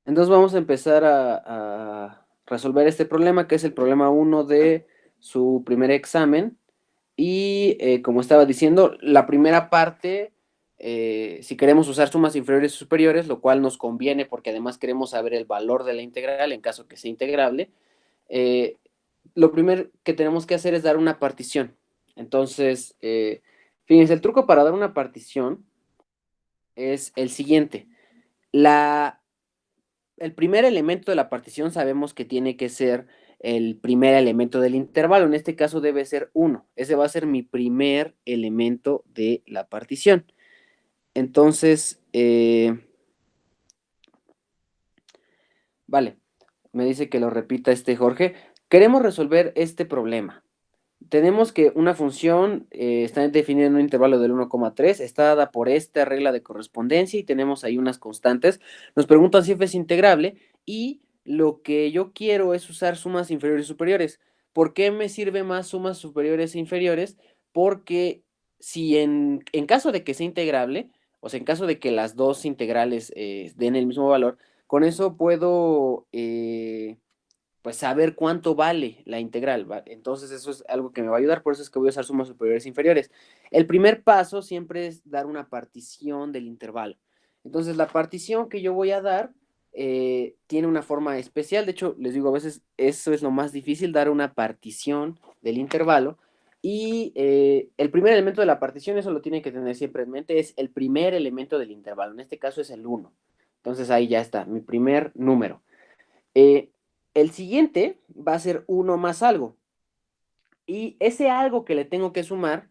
Entonces vamos a empezar a resolver este problema, que es el problema uno de su primer examen. Y como estaba diciendo, la primera parte, si queremos usar sumas inferiores y superiores, lo cual nos conviene porque además queremos saber el valor de la integral en caso que sea integrable, eh, lo primero que tenemos que hacer es dar una partición. Entonces, fíjense, el truco para dar una partición es el siguiente. La, el primer elemento de la partición sabemos que tiene que ser el primer elemento del intervalo. En este caso debe ser uno. Ese va a ser mi primer elemento de la partición. Entonces, vale, me dice que lo repita este Jorge. Queremos resolver este problema. Tenemos que una función está definida en un intervalo del 1,3, está dada por esta regla de correspondencia y tenemos ahí unas constantes. Nos preguntan si f es integrable y lo que yo quiero es usar sumas inferiores y superiores. ¿Por qué me sirve más sumas superiores e inferiores? Porque si en caso de que sea integrable, o sea, en caso de que las dos integrales den el mismo valor, con eso puedo pues saber cuánto vale la integral, ¿vale? Entonces eso es algo que me va a ayudar, por eso es que voy a usar sumas superiores e inferiores. El primer paso siempre es dar una partición del intervalo. Entonces la partición que yo voy a dar tiene una forma especial, de hecho les digo a veces eso es lo más difícil, dar una partición del intervalo. Y el primer elemento de la partición, eso lo tienen que tener siempre en mente, es el primer elemento del intervalo, en este caso es el uno. Entonces ahí ya está, mi primer número. Eh, el siguiente va a ser uno más algo. Y ese algo que le tengo que sumar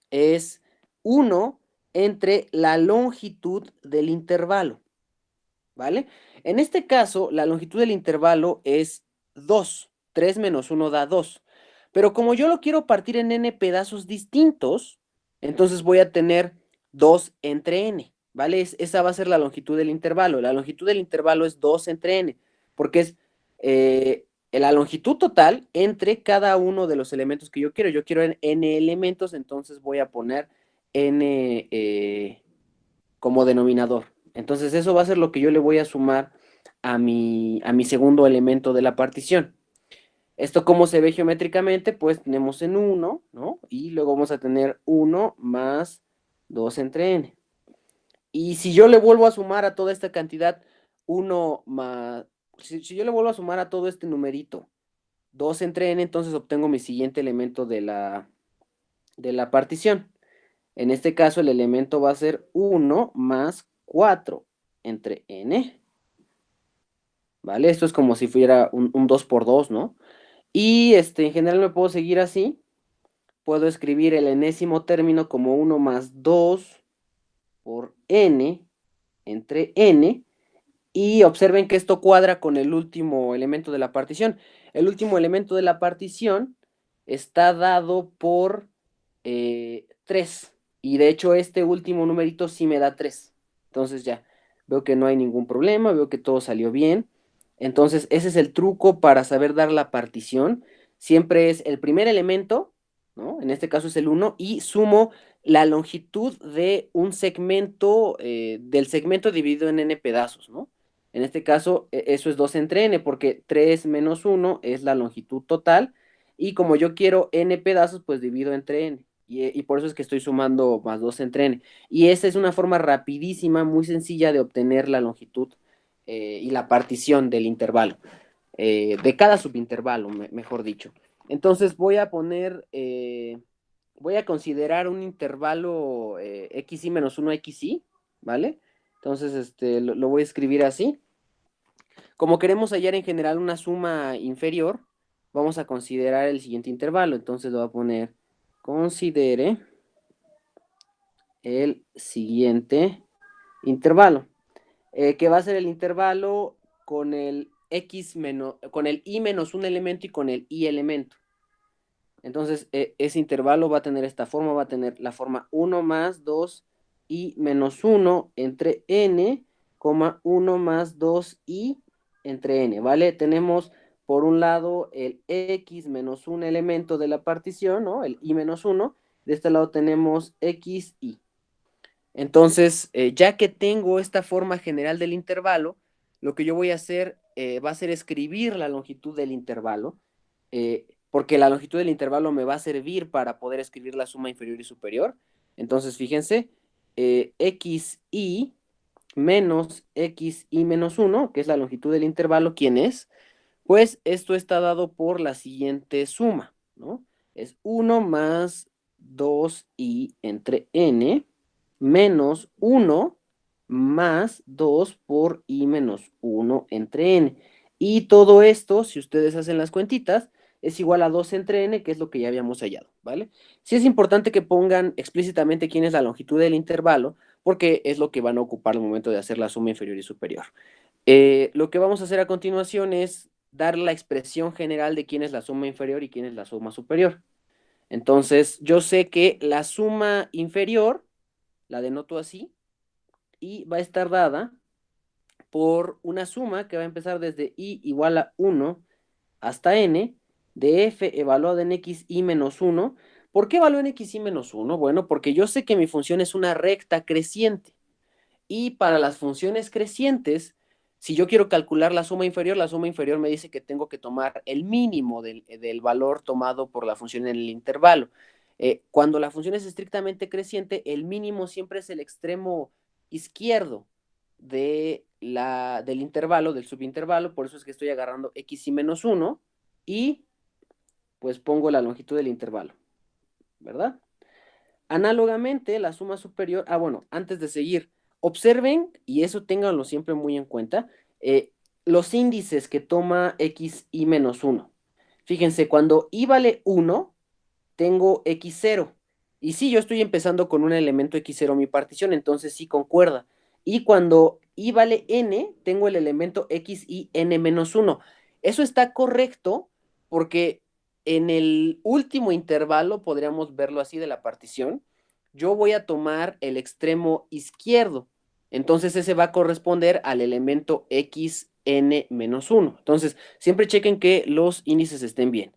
es uno entre la longitud del intervalo. ¿Vale? En este caso, la longitud del intervalo es 2. 3 menos uno da 2. Pero como yo lo quiero partir en n pedazos distintos, entonces voy a tener 2 entre n. ¿Vale? Esa va a ser la longitud del intervalo. La longitud del intervalo es 2 entre n, porque es la longitud total entre cada uno de los elementos que yo quiero. Yo quiero n elementos, entonces voy a poner n como denominador. Entonces eso va a ser lo que yo le voy a sumar a mi segundo elemento de la partición. Esto como se ve geométricamente, pues tenemos en uno, ¿no? Y luego vamos a tener uno más 2 entre n. Y si yo le vuelvo a sumar a toda esta cantidad, uno más, si yo le vuelvo a sumar a todo este numerito, 2 entre n, entonces obtengo mi siguiente elemento de la partición. En este caso el elemento va a ser uno más 4 entre n, ¿vale? Esto es como si fuera un 2 por 2, ¿no? Y en general me puedo seguir así. Puedo escribir el enésimo término como uno más 2 por n entre n. Y observen que esto cuadra con el último elemento de la partición. El último elemento de la partición está dado por 3. Y de hecho este último numerito sí me da 3. Entonces ya, veo que no hay ningún problema, veo que todo salió bien. Entonces ese es el truco para saber dar la partición. Siempre es el primer elemento, ¿no? En este caso es el uno, y sumo la longitud de un segmento, del segmento dividido en n pedazos, ¿no? En este caso, eso es 2 entre n, porque 3 menos uno es la longitud total, y como yo quiero n pedazos, pues divido entre n. Y por eso es que estoy sumando más 2 entre n. Y esa es una forma rapidísima, muy sencilla de obtener la longitud y la partición del intervalo, de cada subintervalo, mejor dicho. Entonces voy a considerar un intervalo xy menos 1 xy, ¿vale? Entonces lo voy a escribir así. Como queremos hallar en general una suma inferior, vamos a considerar el siguiente intervalo. Entonces lo voy a poner, considere el siguiente intervalo, que va a ser el intervalo con el con el i menos un elemento y con el i elemento. Entonces, ese intervalo va a tener esta forma, va a tener la forma uno más 2 i menos uno entre n, 1 más 2 i entre n, ¿vale? Tenemos por un lado el x menos un elemento de la partición, ¿no? El i menos uno. De este lado tenemos x y. Entonces, ya que tengo esta forma general del intervalo, lo que yo voy a hacer va a ser escribir la longitud del intervalo, porque la longitud del intervalo me va a servir para poder escribir la suma inferior y superior. Entonces, fíjense, xi menos xi menos 1, que es la longitud del intervalo, ¿quién es? Pues esto está dado por la siguiente suma, ¿no? Es 1 más 2i entre n menos 1 más 2 por i menos 1 entre n. Y todo esto, si ustedes hacen las cuentitas, es igual a 2 entre n, que es lo que ya habíamos hallado, ¿vale? Sí es importante que pongan explícitamente quién es la longitud del intervalo, porque es lo que van a ocupar al momento de hacer la suma inferior y superior. Lo que vamos a hacer a continuación es dar la expresión general de quién es la suma inferior y quién es la suma superior. Entonces, yo sé que la suma inferior, la denoto así, y va a estar dada por una suma que va a empezar desde i igual a 1 hasta n de f evaluada en x i menos 1. ¿Por qué evalúo en x i menos 1? Bueno, porque yo sé que mi función es una recta creciente. Y para las funciones crecientes, si yo quiero calcular la suma inferior me dice que tengo que tomar el mínimo del valor tomado por la función en el intervalo. Cuando la función es estrictamente creciente, el mínimo siempre es el extremo izquierdo del intervalo, del subintervalo, por eso es que estoy agarrando x y menos 1 y pues pongo la longitud del intervalo, ¿verdad? Análogamente, la suma superior, bueno, antes de seguir, observen, y eso ténganlo siempre muy en cuenta, los índices que toma x y menos 1. Fíjense, cuando y vale 1, tengo x0. Y sí, yo estoy empezando con un elemento x0 mi partición, entonces sí concuerda. Y cuando y vale n, tengo el elemento x y n menos 1. Eso está correcto porque en el último intervalo, podríamos verlo así de la partición, yo voy a tomar el extremo izquierdo. Entonces ese va a corresponder al elemento xn menos 1. Entonces, siempre chequen que los índices estén bien.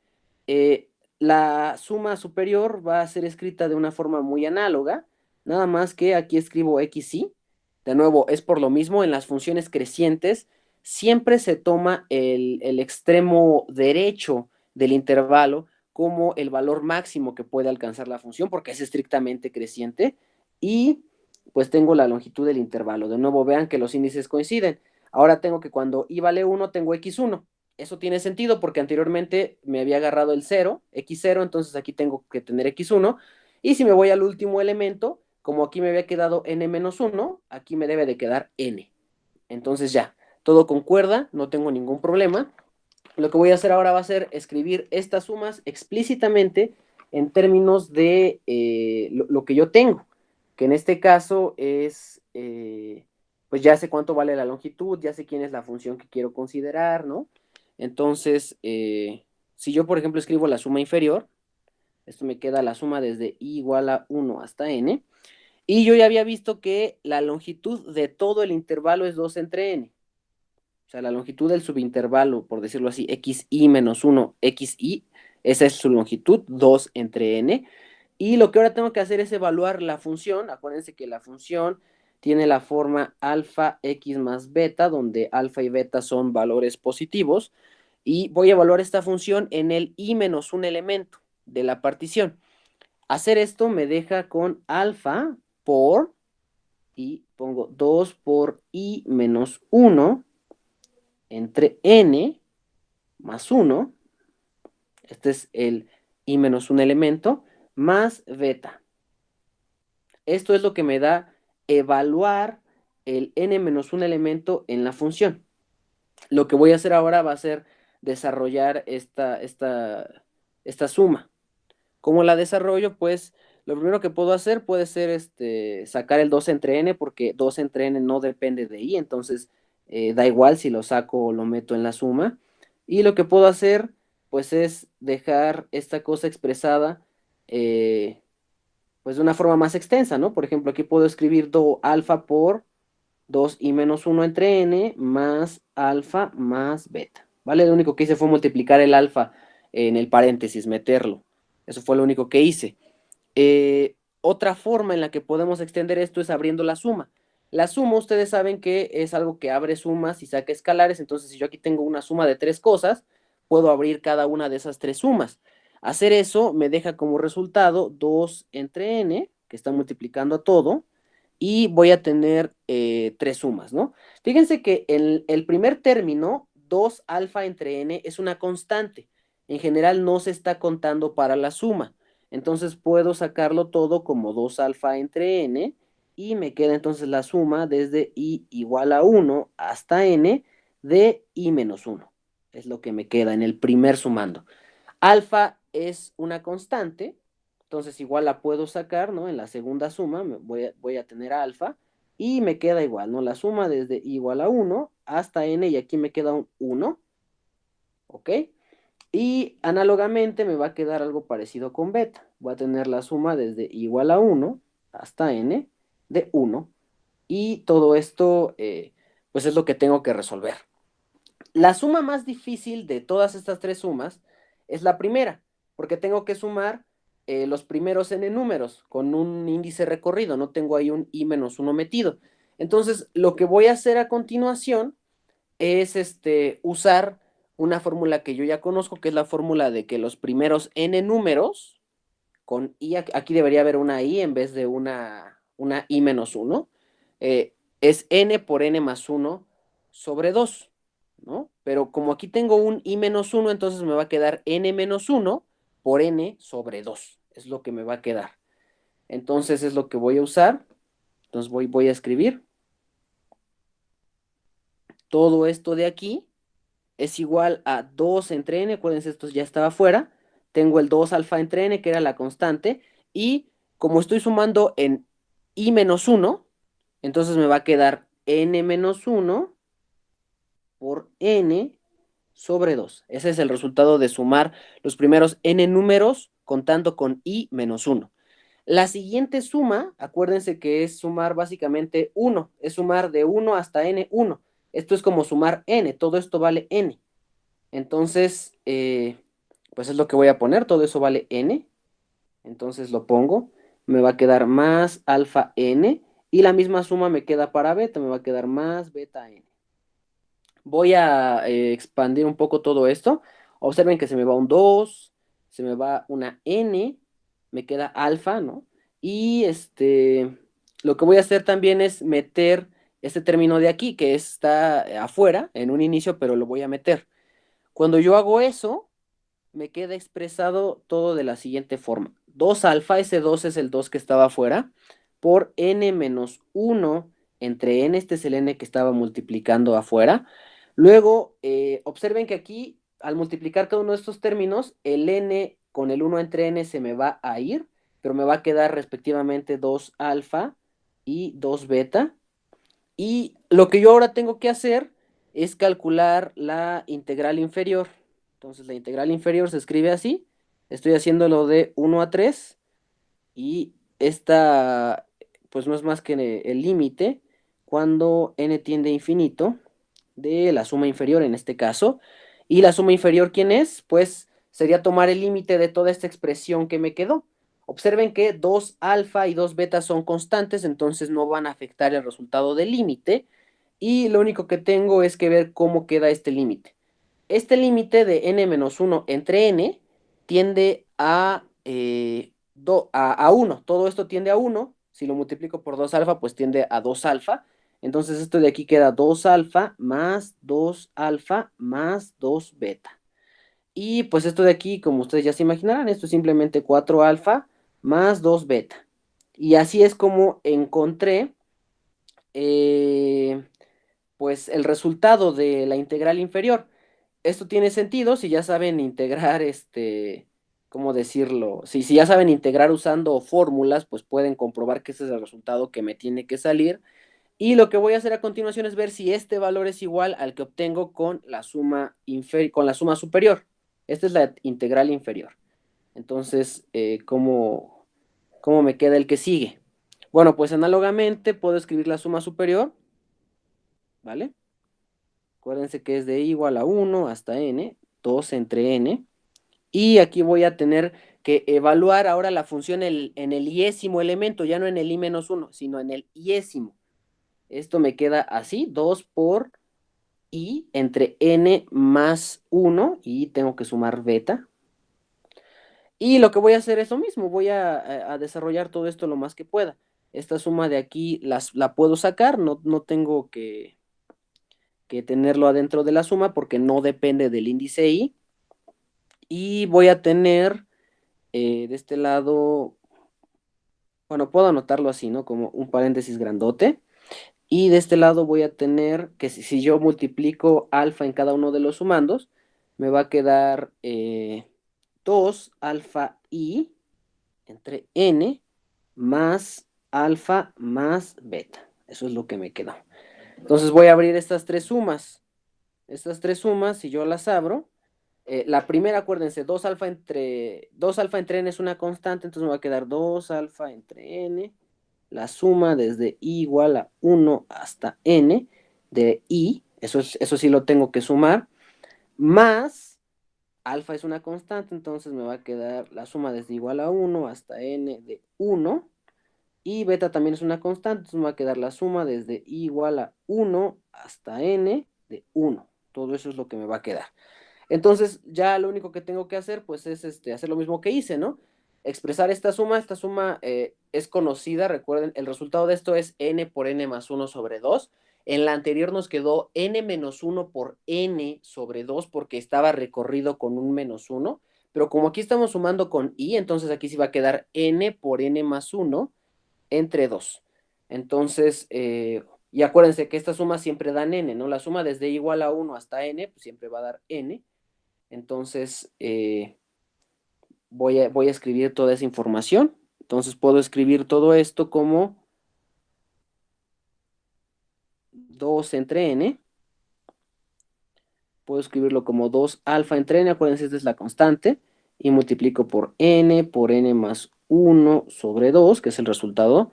La suma superior va a ser escrita de una forma muy análoga, nada más que aquí escribo xy. De nuevo, es por lo mismo, en las funciones crecientes siempre se toma el extremo derecho del intervalo como el valor máximo que puede alcanzar la función, porque es estrictamente creciente, y pues tengo la longitud del intervalo. De nuevo, vean que los índices coinciden. Ahora tengo que cuando y vale 1, tengo x1. Eso tiene sentido porque anteriormente me había agarrado el 0, x0, entonces aquí tengo que tener x1. Y si me voy al último elemento, como aquí me había quedado n-1, aquí me debe de quedar n. Entonces ya, todo concuerda, no tengo ningún problema. Lo que voy a hacer ahora va a ser escribir estas sumas explícitamente en términos de lo que yo tengo, que en este caso es, pues ya sé cuánto vale la longitud, ya sé quién es la función que quiero considerar, ¿no? Entonces, si yo, por ejemplo, escribo la suma inferior, esto me queda la suma desde i igual a 1 hasta n, y yo ya había visto que la longitud de todo el intervalo es 2 entre n. O sea, la longitud del subintervalo, por decirlo así, xi menos 1, xi, esa es su longitud, 2 entre n. Y lo que ahora tengo que hacer es evaluar la función. Acuérdense que la función tiene la forma alfa x más beta, donde alfa y beta son valores positivos. Y voy a evaluar esta función en el i menos un elemento de la partición. Hacer esto me deja con alfa por, y pongo 2 por i menos 1 entre n más 1, este es el i menos un elemento, más beta. Esto es lo que me da evaluar el n menos un elemento en la función. Lo que voy a hacer ahora va a ser desarrollar esta suma. ¿Cómo la desarrollo? Pues lo primero que puedo hacer puede ser sacar el 2 entre n, porque 2 entre n no depende de i, entonces da igual si lo saco o lo meto en la suma. Y lo que puedo hacer, pues es dejar esta cosa expresada, pues de una forma más extensa, ¿no? Por ejemplo, aquí puedo escribir do alfa por 2 y menos 1 entre n más alfa más beta, ¿vale? Lo único que hice fue multiplicar el alfa en el paréntesis, meterlo. Eso fue lo único que hice. Otra forma en la que podemos extender esto es abriendo la suma. La suma, ustedes saben que es algo que abre sumas y saca escalares, entonces si yo aquí tengo una suma de tres cosas, puedo abrir cada una de esas tres sumas. Hacer eso me deja como resultado 2 entre n, que está multiplicando a todo, y voy a tener tres sumas, ¿no? Fíjense que el primer término, 2 alfa entre n, es una constante. En general no se está contando para la suma. Entonces puedo sacarlo todo como 2 alfa entre n, y me queda entonces la suma desde i igual a 1 hasta n de i menos 1. Es lo que me queda en el primer sumando. Alfa es una constante, entonces igual la puedo sacar, ¿no? En la segunda suma voy a tener alfa y me queda igual, ¿no? La suma desde i igual a 1 hasta n y aquí me queda un 1, ¿ok? Y análogamente me va a quedar algo parecido con beta. Voy a tener la suma desde i igual a 1 hasta n de 1 y todo esto pues es lo que tengo que resolver. La suma más difícil de todas estas tres sumas es la primera, porque tengo que sumar los primeros n números con un índice recorrido, no tengo ahí un i menos 1 metido. Entonces, lo que voy a hacer a continuación es usar una fórmula que yo ya conozco, que es la fórmula de que los primeros n números, con i, aquí debería haber una i en vez de una i menos 1, es n por n más 1 sobre 2, ¿no? Pero como aquí tengo un i menos 1, entonces me va a quedar n menos 1 por n sobre 2, es lo que me va a quedar. Entonces es lo que voy a usar, entonces voy a escribir todo esto de aquí, es igual a 2 entre n, acuérdense, esto ya estaba afuera, tengo el 2 alfa entre n, que era la constante, y como estoy sumando en i menos 1, entonces me va a quedar n menos 1 por n sobre 2. Ese es el resultado de sumar los primeros n números contando con i menos 1. La siguiente suma, acuérdense que es sumar básicamente 1, es sumar de 1 hasta n1. Esto es como sumar n, todo esto vale n. Entonces, pues es lo que voy a poner, todo eso vale n, entonces lo pongo, me va a quedar más alfa n, y la misma suma me queda para beta, me va a quedar más beta n. Voy a expandir un poco todo esto, observen que se me va un 2, se me va una n, me queda alfa, ¿no? Y lo que voy a hacer también es meter este término de aquí, que está afuera, en un inicio, pero lo voy a meter. Cuando yo hago eso, me queda expresado todo de la siguiente forma. 2 alfa, ese 2 es el 2 que estaba afuera, por n menos 1 entre n, este es el n que estaba multiplicando afuera. Luego, observen que aquí, al multiplicar cada uno de estos términos, el n con el 1 entre n se me va a ir, pero me va a quedar respectivamente 2 alfa y 2 beta. Y lo que yo ahora tengo que hacer es calcular la integral inferior. Entonces la integral inferior se escribe así. Estoy haciéndolo de 1 a 3 y esta pues no es más que el límite cuando n tiende a infinito de la suma inferior en este caso. Y la suma inferior, ¿quién es? Pues sería tomar el límite de toda esta expresión que me quedó. Observen que 2 alfa y 2 beta son constantes, entonces no van a afectar el resultado del límite. Y lo único que tengo es que ver cómo queda este límite. Este límite de n-1 entre n tiende a 1. Todo esto tiende a 1. Si lo multiplico por 2 alfa, pues tiende a 2 alfa. Entonces esto de aquí queda 2 alfa más 2 alfa más 2 beta. Y pues esto de aquí, como ustedes ya se imaginarán, esto es simplemente 4 alfa más 2 beta. Y así es como encontré eh, pues el resultado de la integral inferior. Esto tiene sentido si ya saben integrar ¿cómo decirlo? Si ya saben integrar usando fórmulas, pues pueden comprobar que ese es el resultado que me tiene que salir. Y lo que voy a hacer a continuación es ver si este valor es igual al que obtengo con la suma, con la suma superior. Esta es la integral inferior. Entonces, ¿cómo me queda el que sigue? Bueno, pues análogamente puedo escribir la suma superior, ¿vale? Acuérdense que es de i igual a 1 hasta n, 2 entre n. Y aquí voy a tener que evaluar ahora la función en el iésimo elemento, ya no en el i menos 1, sino en el iésimo. Esto me queda así, 2 por i entre n más 1, y tengo que sumar beta. Y lo que voy a hacer es lo mismo, voy a desarrollar todo esto lo más que pueda. Esta suma de aquí la puedo sacar, no tengo que tenerlo adentro de la suma porque no depende del índice i. Y voy a tener de este lado, bueno, puedo anotarlo así, ¿no? Como un paréntesis grandote. Y de este lado voy a tener que si yo multiplico alfa en cada uno de los sumandos, me va a quedar 2 alfa i entre n más alfa más beta. Eso es lo que me quedó. Entonces voy a abrir estas tres sumas. Estas tres sumas, si yo las abro, la primera, acuérdense, 2 alfa entre n es una constante, entonces me va a quedar 2 alfa entre n, la suma desde i igual a 1 hasta n de i, eso sí lo tengo que sumar, más alfa es una constante, entonces me va a quedar la suma desde igual a 1 hasta n de 1, y beta también es una constante, entonces me va a quedar la suma desde i igual a 1 hasta n de 1. Todo eso es lo que me va a quedar. Entonces, ya lo único que tengo que hacer, pues, es hacer lo mismo que hice, ¿no? Expresar esta suma es conocida, recuerden, el resultado de esto es n por n más 1 sobre 2. En la anterior nos quedó n menos 1 por n sobre 2 porque estaba recorrido con un menos 1, pero como aquí estamos sumando con i, entonces aquí sí va a quedar n por n más 1 entre 2. Entonces, y acuérdense que estas sumas siempre dan n, ¿no? La suma desde igual a 1 hasta n, pues siempre va a dar n. Entonces, voy a escribir toda esa información. Entonces, puedo escribir todo esto como 2 entre n. Puedo escribirlo como 2 alfa entre n. Acuérdense, esta es la constante. Y multiplico por n más 1 sobre 2, que es el resultado,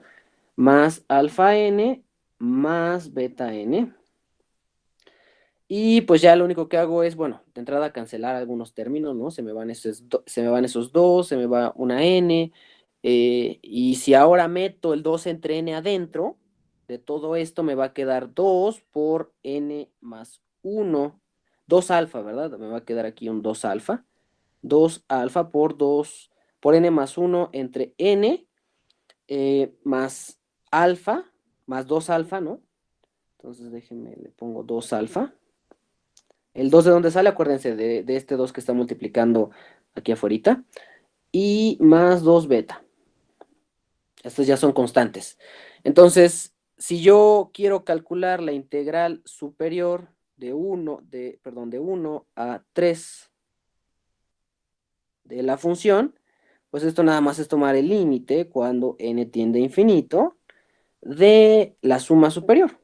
más alfa n más beta n. Y pues ya lo único que hago es, bueno, de entrada cancelar algunos términos, ¿no? Se me van esos dos, se me va una n. Y si ahora meto el 2 entre n adentro, de todo esto me va a quedar 2 por n más 1. 2 alfa, ¿verdad? Me va a quedar aquí un 2 alfa. 2 alfa por 2 por n más 1 entre n más alfa, más 2 alfa, ¿no? Entonces déjenme, le pongo 2 alfa. El 2 de dónde sale, acuérdense de este 2 que está multiplicando aquí afuera. Y más 2 beta. Estas ya son constantes. Entonces, si yo quiero calcular la integral superior de 1 a 3 de la función, pues esto nada más es tomar el límite cuando n tiende a infinito de la suma superior.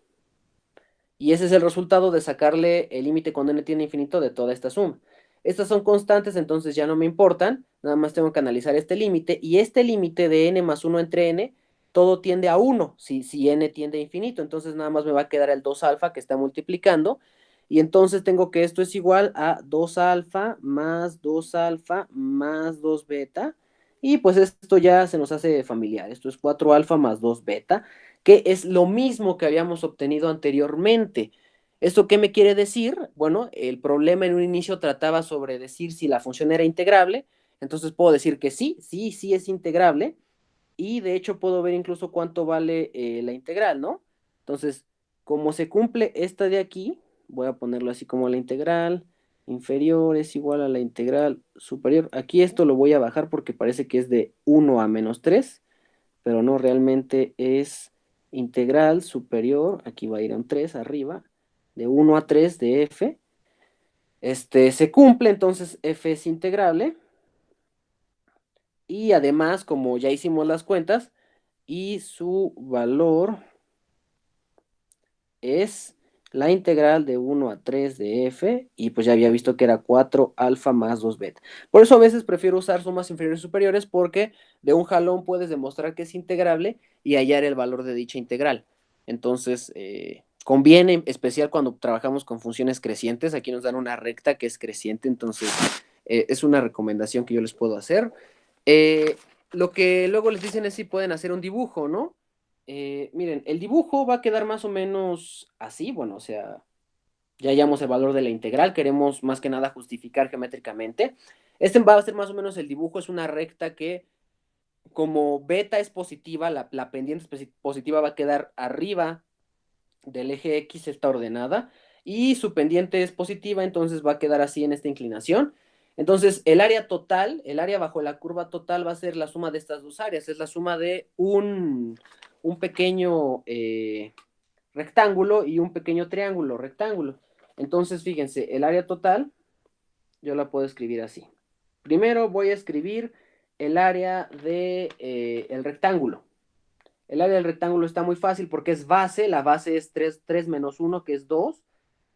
Y ese es el resultado de sacarle el límite cuando n tiene infinito de toda esta suma. Estas son constantes, entonces ya no me importan, nada más tengo que analizar este límite, y este límite de n más 1 entre n, todo tiende a 1, si n tiende a infinito, entonces nada más me va a quedar el 2 alfa que está multiplicando, y entonces tengo que esto es igual a 2 alfa más 2 alfa más 2 beta, y pues esto ya se nos hace familiar, esto es 4 alfa más 2 beta, que es lo mismo que habíamos obtenido anteriormente. ¿Esto qué me quiere decir? Bueno, el problema en un inicio trataba sobre decir si la función era integrable, entonces puedo decir que sí, sí, sí es integrable, y de hecho puedo ver incluso cuánto vale la integral, ¿no? Entonces, como se cumple esta de aquí, voy a ponerlo así como la integral inferior es igual a la integral superior. Aquí esto lo voy a bajar porque parece que es de 1 a menos 3, pero no, realmente es integral superior, aquí va a ir a un 3 arriba, de 1 a 3 de f. Se cumple, entonces f es integrable. Y además, como ya hicimos las cuentas, y su valor es la integral de 1 a 3 de f, y pues ya había visto que era 4 alfa más 2 beta. Por eso a veces prefiero usar sumas inferiores y superiores, porque de un jalón puedes demostrar que es integrable y hallar el valor de dicha integral. Entonces, conviene, en especial cuando trabajamos con funciones crecientes. Aquí nos dan una recta que es creciente, entonces es una recomendación que yo les puedo hacer. Lo que luego les dicen es si pueden hacer un dibujo, ¿no? Miren, el dibujo va a quedar más o menos así, bueno, o sea, ya hallamos el valor de la integral, queremos más que nada justificar geométricamente. Este va a ser más o menos el dibujo, es una recta que como beta es positiva, la pendiente positiva va a quedar arriba del eje X, está ordenada, y su pendiente es positiva, entonces va a quedar así en esta inclinación. Entonces, el área total, el área bajo la curva total va a ser la suma de estas dos áreas, es la suma de un pequeño rectángulo y un pequeño triángulo rectángulo. Entonces, fíjense, el área total yo la puedo escribir así. Primero voy a escribir el área de el rectángulo. El área del rectángulo está muy fácil porque es base, la base es 3 menos 1, que es 2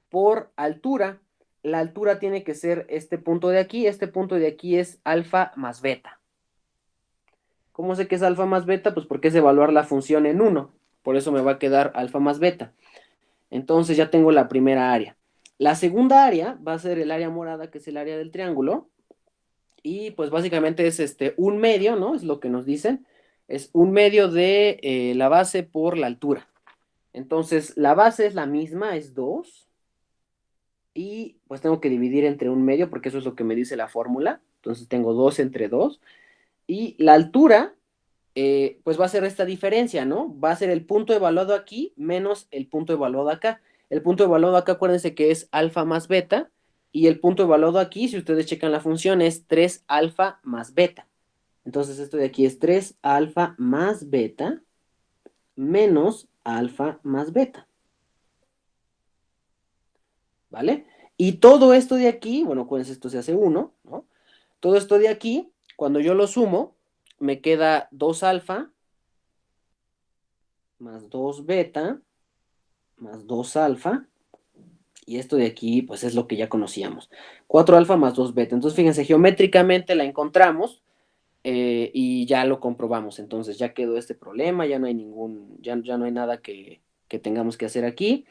por altura. La altura tiene que ser este punto de aquí es alfa más beta. ¿Cómo sé que es alfa más beta? Pues porque es evaluar la función en 1, por eso me va a quedar alfa más beta. Entonces ya tengo la primera área. La segunda área va a ser el área morada, que es el área del triángulo, y pues básicamente es un medio, ¿no? Es lo que nos dicen, es un medio de la base por la altura. Entonces, la base es la misma, es 2 y pues tengo que dividir entre un medio, porque eso es lo que me dice la fórmula. Entonces, tengo 2 entre 2. Y la altura, pues va a ser esta diferencia, ¿no? Va a ser el punto evaluado aquí menos el punto evaluado acá. El punto evaluado acá, acuérdense que es alfa más beta, y el punto evaluado aquí, si ustedes checan la función, es 3 alfa más beta. Entonces, esto de aquí es 3 alfa más beta menos alfa más beta. ¿Vale? Y todo esto de aquí, bueno, acuérdense, esto se hace 1, ¿no? Todo esto de aquí, cuando yo lo sumo, me queda 2 alfa más 2 beta más 2 alfa. Y esto de aquí, pues es lo que ya conocíamos. 4 alfa más 2 beta. Entonces, fíjense, geométricamente la encontramos y ya lo comprobamos. Entonces, ya quedó este problema, ya no hay ya no hay nada que tengamos que hacer aquí.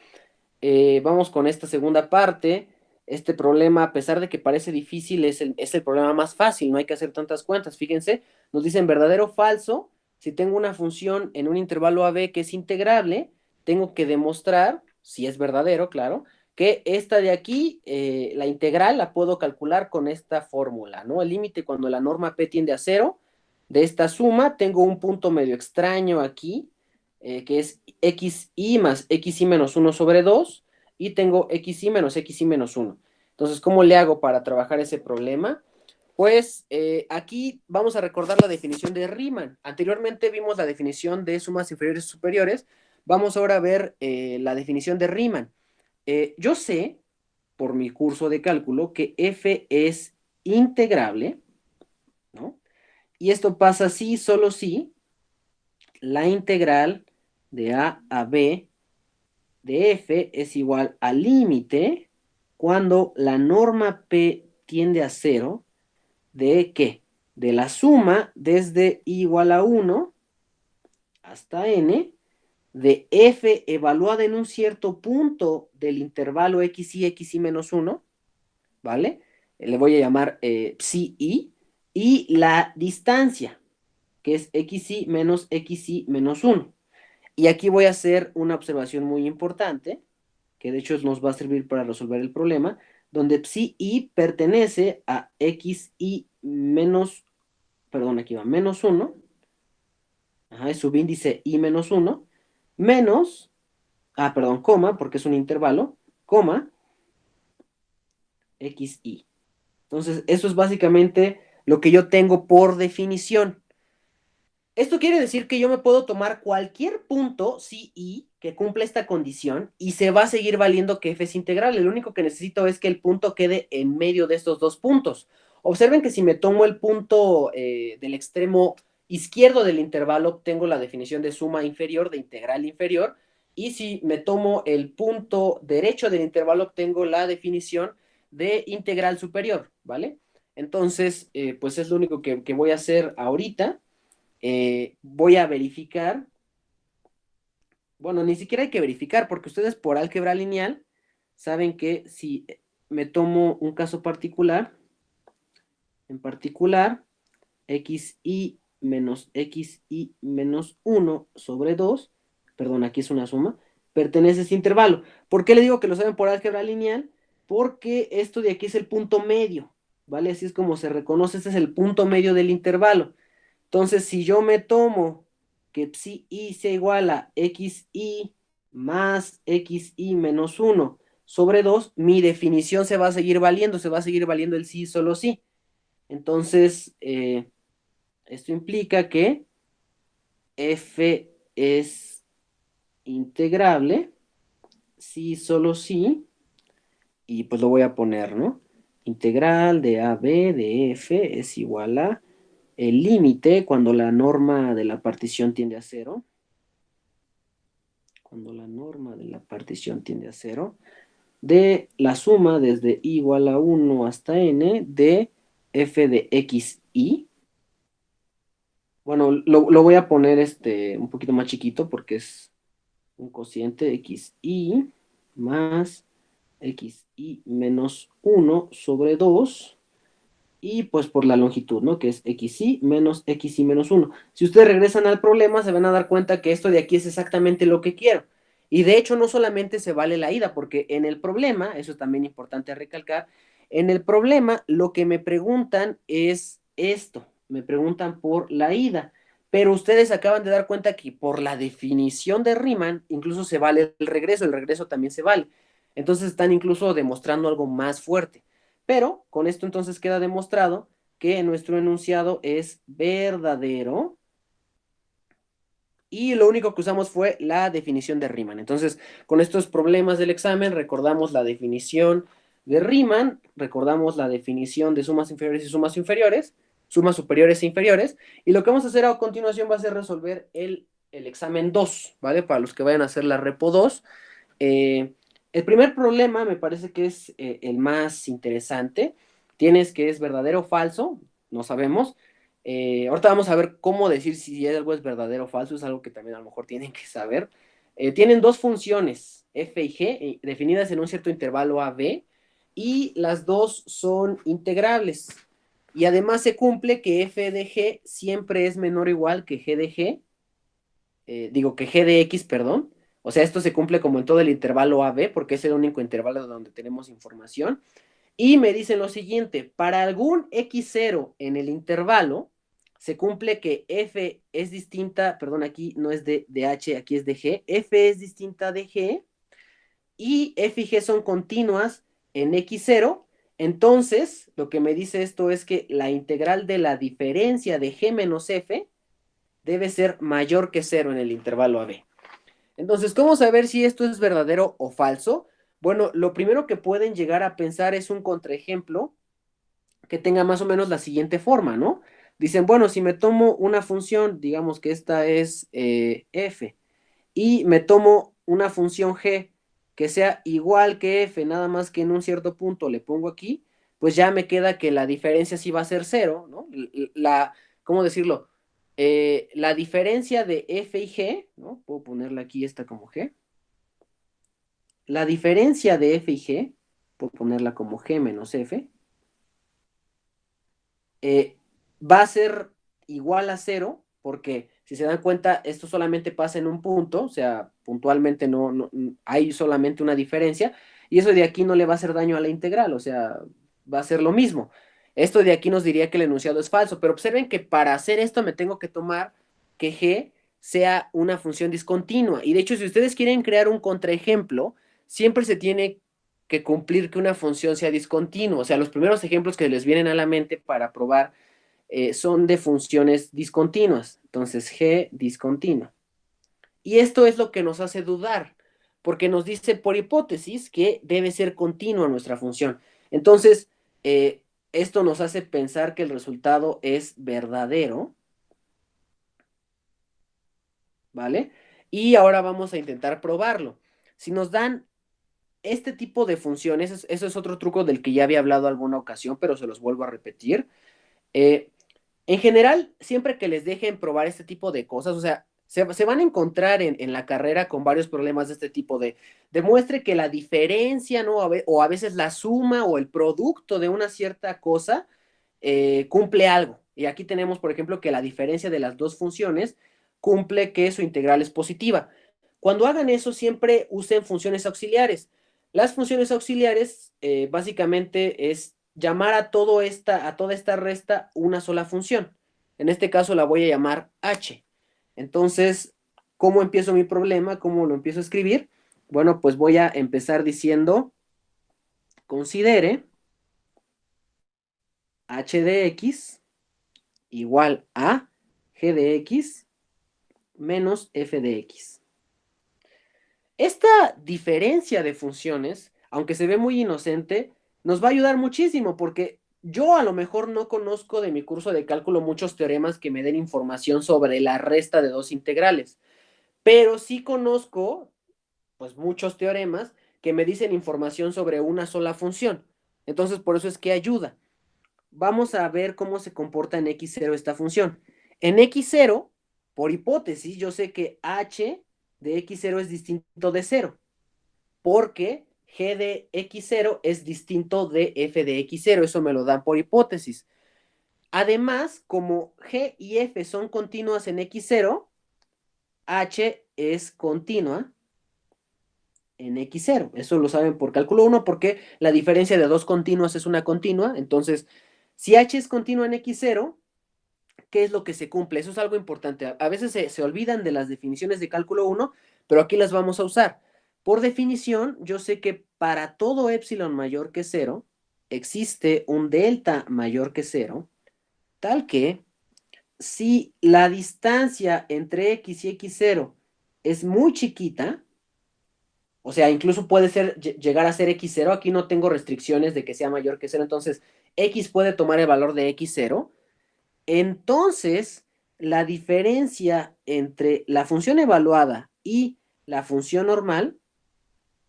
Vamos con esta segunda parte. Este problema, a pesar de que parece difícil, es el problema más fácil, no hay que hacer tantas cuentas. Fíjense, nos dicen verdadero o falso. Si tengo una función en un intervalo AB que es integrable, tengo que demostrar, si es verdadero, claro, que esta de aquí, la integral, la puedo calcular con esta fórmula, ¿no? El límite cuando la norma P tiende a cero de esta suma, tengo un punto medio extraño aquí, que es xy más xy menos 1 sobre 2, y tengo xy menos xy menos 1. Entonces, ¿cómo le hago para trabajar ese problema? Pues aquí vamos a recordar la definición de Riemann. Anteriormente vimos la definición de sumas inferiores y superiores. Vamos ahora a ver la definición de Riemann. Yo sé, por mi curso de cálculo, que f es integrable, ¿no? Y esto pasa si, solo si, la integral de a b de f es igual al límite cuando la norma p tiende a cero de ¿qué? De la suma desde i igual a 1 hasta n de f evaluada en un cierto punto del intervalo xy menos 1, ¿vale? Le voy a llamar psi i, y la distancia, que es xy menos 1. Y aquí voy a hacer una observación muy importante, que de hecho nos va a servir para resolver el problema, donde psi i pertenece a xy menos, perdón, aquí va, menos 1, ajá, es subíndice i menos 1, menos, perdón, coma, porque es un intervalo, coma, xy. Entonces, eso es básicamente lo que yo tengo por definición. Esto quiere decir que yo me puedo tomar cualquier punto CI que cumpla esta condición y se va a seguir valiendo que f es integral. Lo único que necesito es que el punto quede en medio de estos dos puntos. Observen que si me tomo el punto del extremo izquierdo del intervalo, obtengo la definición de suma inferior, de integral inferior. Y si me tomo el punto derecho del intervalo, obtengo la definición de integral superior, ¿vale? Entonces, pues es lo único que voy a hacer ahorita. Voy a verificar, bueno, ni siquiera hay que verificar porque ustedes por álgebra lineal saben que si me tomo un caso particular, en particular, xy menos xi menos 1 sobre 2, perdón, aquí es una suma, pertenece a este intervalo. ¿Por qué le digo que lo saben por álgebra lineal? Porque esto de aquí es el punto medio, ¿vale? Así es como se reconoce, este es el punto medio del intervalo. Entonces, si yo me tomo que psi i sea igual a xi más xi menos 1 sobre 2, mi definición se va a seguir valiendo, se va a seguir valiendo el sí solo sí. Entonces, esto implica que f es integrable, sí solo sí, y pues lo voy a poner, ¿no? Integral de AB de f es igual a el límite cuando la norma de la partición tiende a cero, cuando la norma de la partición tiende a cero, de la suma desde i igual a 1 hasta n de f de xi. Bueno, lo voy a poner un poquito más chiquito porque es un cociente xi más xi menos 1 sobre 2 y pues por la longitud, ¿no? Que es xi menos 1. Si ustedes regresan al problema, se van a dar cuenta que esto de aquí es exactamente lo que quiero. Y de hecho no solamente se vale la ida, porque en el problema, eso es también importante recalcar, en el problema lo que me preguntan es esto, me preguntan por la ida, pero ustedes acaban de dar cuenta que por la definición de Riemann incluso se vale el regreso también se vale. Entonces están incluso demostrando algo más fuerte. Pero con esto entonces queda demostrado que nuestro enunciado es verdadero y lo único que usamos fue la definición de Riemann. Entonces, con estos problemas del examen, recordamos la definición de Riemann, recordamos la definición de sumas inferiores y sumas inferiores, sumas superiores e inferiores, y lo que vamos a hacer a continuación va a ser resolver el examen 2, ¿vale? Para los que vayan a hacer la repo 2. El primer problema me parece que es el más interesante. Tienes que es verdadero o falso, no sabemos. Ahorita vamos a ver cómo decir si algo es verdadero o falso, es algo que también a lo mejor tienen que saber. Tienen dos funciones, f y g, definidas en un cierto intervalo a, b, y las dos son integrables. Y además se cumple que f de g siempre es menor o igual que g de g, digo que g de x, perdón. O sea, esto se cumple como en todo el intervalo a, b, porque es el único intervalo donde tenemos información. Y me dicen lo siguiente, para algún x0 en el intervalo, se cumple que f es distinta, perdón, aquí no es de h, aquí es de g, f es distinta de g, y f y g son continuas en x0, entonces lo que me dice esto es que la integral de la diferencia de g menos f debe ser mayor que 0 en el intervalo AB. Entonces, ¿cómo saber si esto es verdadero o falso? Bueno, lo primero que pueden llegar a pensar es un contraejemplo que tenga más o menos la siguiente forma, ¿no? Dicen, bueno, si me tomo una función, digamos que esta es f, y me tomo una función g que sea igual que f, nada más que en un cierto punto le pongo aquí, pues ya me queda que la diferencia sí va a ser cero, ¿no? ¿Cómo decirlo? La diferencia de f y g, ¿no? Puedo ponerle aquí esta como g. La diferencia de f y g, puedo ponerla como g menos f, eh, va a ser igual a cero, porque si se dan cuenta, esto solamente pasa en un punto, o sea, puntualmente no hay solamente una diferencia, y eso de aquí no le va a hacer daño a la integral, o sea, va a ser lo mismo. Esto de aquí nos diría que el enunciado es falso, pero observen que para hacer esto me tengo que tomar que g sea una función discontinua. Y de hecho, si ustedes quieren crear un contraejemplo, siempre se tiene que cumplir que una función sea discontinua. O sea, los primeros ejemplos que les vienen a la mente para probar son de funciones discontinuas. Entonces, g discontinua. Y esto es lo que nos hace dudar, porque nos dice por hipótesis que debe ser continua nuestra función. Entonces, esto nos hace pensar que el resultado es verdadero, ¿vale? Y ahora vamos a intentar probarlo. Si nos dan este tipo de funciones, eso es otro truco del que ya había hablado alguna ocasión, pero se los vuelvo a repetir. Eh, en general, siempre que les dejen probar este tipo de cosas, o sea, se van a encontrar en la carrera con varios problemas de este tipo de, demuestre que la diferencia, ¿no? O a veces la suma o el producto de una cierta cosa cumple algo. Y aquí tenemos, por ejemplo, que la diferencia de las dos funciones cumple que su integral es positiva. Cuando hagan eso, siempre usen funciones auxiliares. Las funciones auxiliares básicamente es llamar a toda esta resta una sola función. En este caso la voy a llamar h. Entonces, ¿cómo empiezo mi problema? ¿Cómo lo empiezo a escribir? Bueno, pues voy a empezar diciendo, considere h de x igual a g de x menos f de x. Esta diferencia de funciones, aunque se ve muy inocente, nos va a ayudar muchísimo porque yo a lo mejor no conozco de mi curso de cálculo muchos teoremas que me den información sobre la resta de dos integrales, pero sí conozco pues muchos teoremas que me dicen información sobre una sola función. Entonces, por eso es que ayuda. Vamos a ver cómo se comporta en x0 esta función. En x0, por hipótesis, yo sé que h de x0 es distinto de 0, porque g de x0 es distinto de f de x0, eso me lo dan por hipótesis. Además, como g y f son continuas en x0, h es continua en x0. Eso lo saben por cálculo 1 porque la diferencia de dos continuas es una continua. Entonces, si h es continua en x0, ¿qué es lo que se cumple? Eso es algo importante. A veces se olvidan de las definiciones de cálculo 1, pero aquí las vamos a usar. Por definición, yo sé que para todo épsilon mayor que 0, existe un delta mayor que 0, tal que si la distancia entre x y x0 es muy chiquita, o sea, incluso puede ser, llegar a ser x0, aquí no tengo restricciones de que sea mayor que 0, entonces x puede tomar el valor de x0, entonces la diferencia entre la función evaluada y la función normal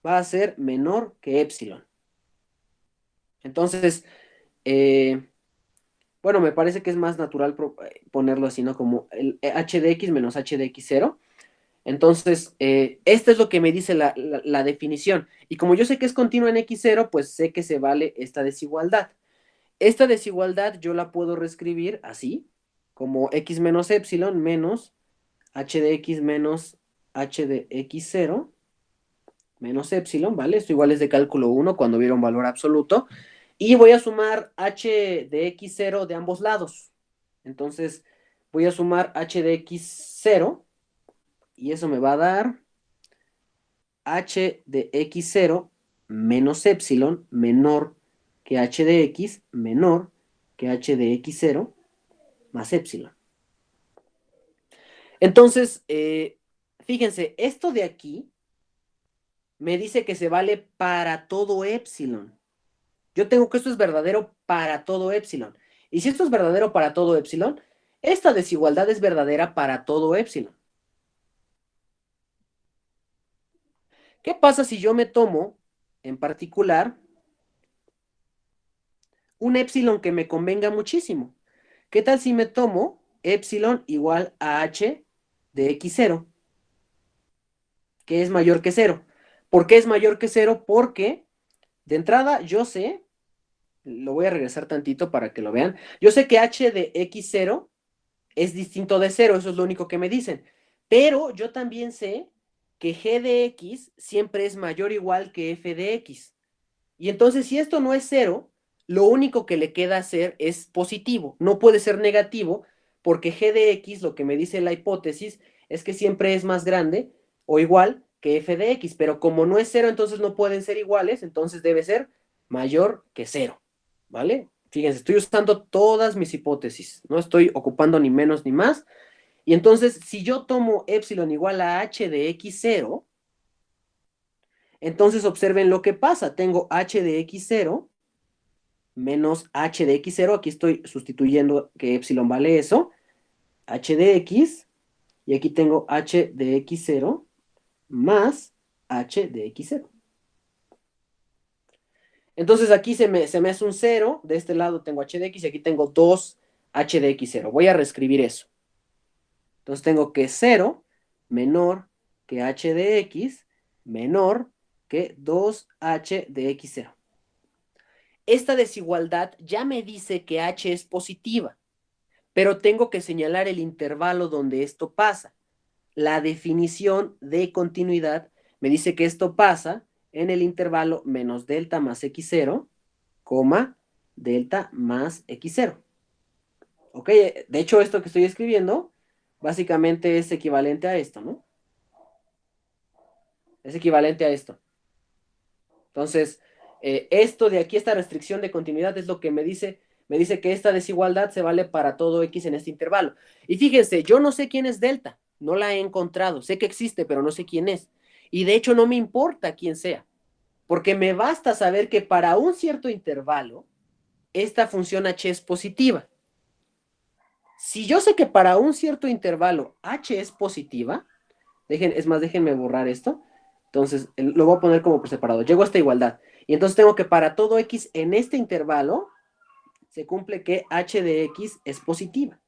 va a ser menor que épsilon. Entonces, eh, bueno, me parece que es más natural ponerlo así, ¿no? Como el h de x menos h de x0. Entonces, esto es lo que me dice la definición. Y como yo sé que es continua en x0, pues sé que se vale esta desigualdad. Esta desigualdad yo la puedo reescribir así, como x menos épsilon menos h de x menos h de x0 menos épsilon, ¿vale? Esto igual es de cálculo 1 cuando hubiera un valor absoluto. Y voy a sumar h de x0 de ambos lados. Entonces, voy a sumar h de x0 y eso me va a dar h de x0 menos épsilon menor que h de x menor que h de x0 más épsilon. Entonces, fíjense, esto de aquí me dice que se vale para todo épsilon. Yo tengo que esto es verdadero para todo épsilon. Y si esto es verdadero para todo épsilon, esta desigualdad es verdadera para todo épsilon. ¿Qué pasa si yo me tomo, en particular, un épsilon que me convenga muchísimo? ¿Qué tal si me tomo épsilon igual a h de x0, que es mayor que 0? ¿Por qué es mayor que 0? Porque de entrada yo sé, lo voy a regresar tantito para que lo vean, yo sé que h de x0 es distinto de 0, eso es lo único que me dicen, pero yo también sé que g de x siempre es mayor o igual que f de x. Y entonces, si esto no es cero, lo único que le queda hacer es positivo. No puede ser negativo, porque g de x, lo que me dice la hipótesis, es que siempre es más grande o igual que f de x. Pero como no es cero, entonces no pueden ser iguales, entonces debe ser mayor que cero. ¿Vale? Fíjense, estoy usando todas mis hipótesis. No estoy ocupando ni menos ni más. Y entonces, si yo tomo épsilon igual a h de x0, entonces observen lo que pasa. Tengo h de x0 menos h de x0, aquí estoy sustituyendo que epsilon vale eso, h de x, y aquí tengo h de x0 más h de x0. Entonces aquí se me hace un 0, de este lado tengo h de x y aquí tengo 2 h de x0. Voy a reescribir eso. Entonces tengo que 0 menor que h de x menor que 2h de x0. Esta desigualdad ya me dice que h es positiva. pero tengo que señalar el intervalo donde esto pasa. La definición de continuidad me dice que esto pasa en el intervalo menos delta más x0, coma, delta más x0. ¿Ok? De hecho, esto que estoy escribiendo básicamente es equivalente a esto, ¿no? Es equivalente a esto. Entonces, esto de aquí, esta restricción de continuidad es lo que me dice que esta desigualdad se vale para todo x en este intervalo. Y fíjense, yo no sé quién es delta, no la he encontrado, sé que existe, pero no sé quién es. Y de hecho no me importa quién sea, porque me basta saber que para un cierto intervalo, esta función h es positiva. Si yo sé que para un cierto intervalo h es positiva, es más, déjenme borrar esto. Entonces, lo voy a poner como por separado. Llego a esta igualdad. Y entonces tengo que para todo x en este intervalo, se cumple que h de x es positiva.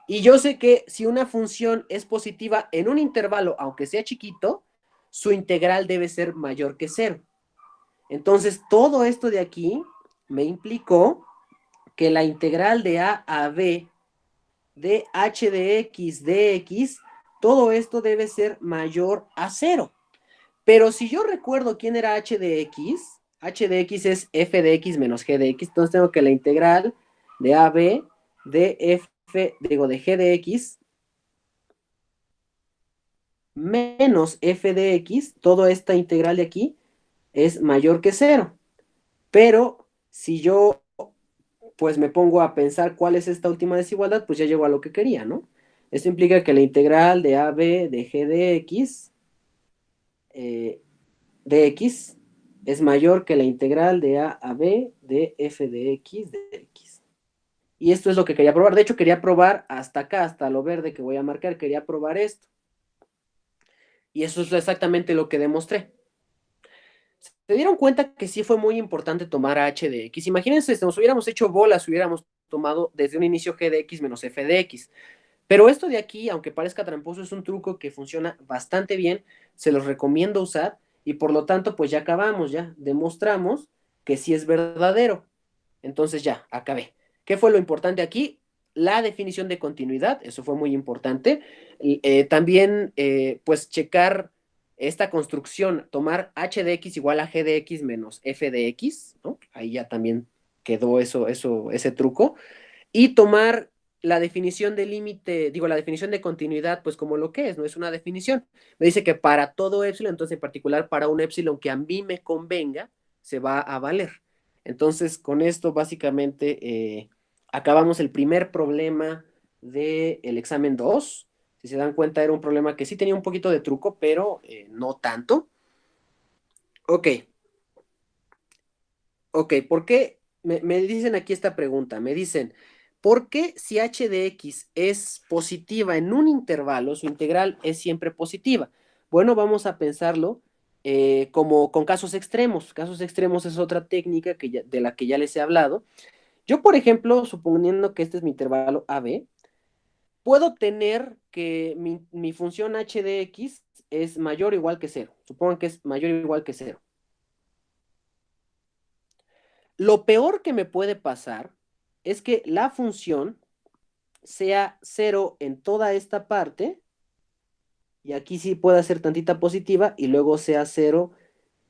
Y yo sé que si una función es positiva en un intervalo, aunque sea chiquito, su integral debe ser mayor que cero. Entonces, todo esto de aquí me implicó que la integral de a b de h de x dx, todo esto debe ser mayor a cero. Pero si yo recuerdo quién era h de x es f de x menos g de x, entonces tengo que la integral de ab de de g de x menos f de x, toda esta integral de aquí es mayor que cero. Pero si yo pues me pongo a pensar cuál es esta última desigualdad, pues ya llego a lo que quería, ¿no? Esto implica que la integral de ab de g de x eh, x es mayor que la integral de a b de f de x de x. Y esto es lo que quería probar. De hecho, quería probar hasta acá, hasta lo verde que voy a marcar, quería probar esto. Y eso es exactamente lo que demostré. Se dieron cuenta que sí fue muy importante tomar h de x. Imagínense, si nos hubiéramos hecho bolas, hubiéramos tomado desde un inicio g de x menos f de x. Pero esto de aquí, aunque parezca tramposo, es un truco que funciona bastante bien, se los recomiendo usar y por lo tanto, pues ya acabamos, ya demostramos que sí es verdadero. Entonces ya, acabé. ¿Qué fue lo importante aquí? La definición de continuidad, eso fue muy importante. También, pues checar esta construcción, tomar h de x igual a g de x menos f de x, ¿no? Ahí ya también quedó ese truco y tomar la definición de límite, digo, la definición de continuidad, pues como lo que es, no es una definición. Me dice que para todo épsilon, entonces en particular para un épsilon que a mí me convenga, se va a valer. Entonces, con esto básicamente acabamos el primer problema del examen 2. Si se dan cuenta, era un problema que sí tenía un poquito de truco, pero no tanto. Ok, ok, ¿por qué? Me dicen aquí esta pregunta, me dicen, ¿por qué si h de x es positiva en un intervalo, su integral es siempre positiva? Bueno, vamos a pensarlo como con casos extremos. Casos extremos es otra técnica de la que ya les he hablado. Yo, por ejemplo, suponiendo que este es mi intervalo AB, puedo tener que mi función h de x es mayor o igual que cero. Supongan que es mayor o igual que cero. Lo peor que me puede pasar es que la función sea cero en toda esta parte, y aquí sí pueda ser tantita positiva, y luego sea cero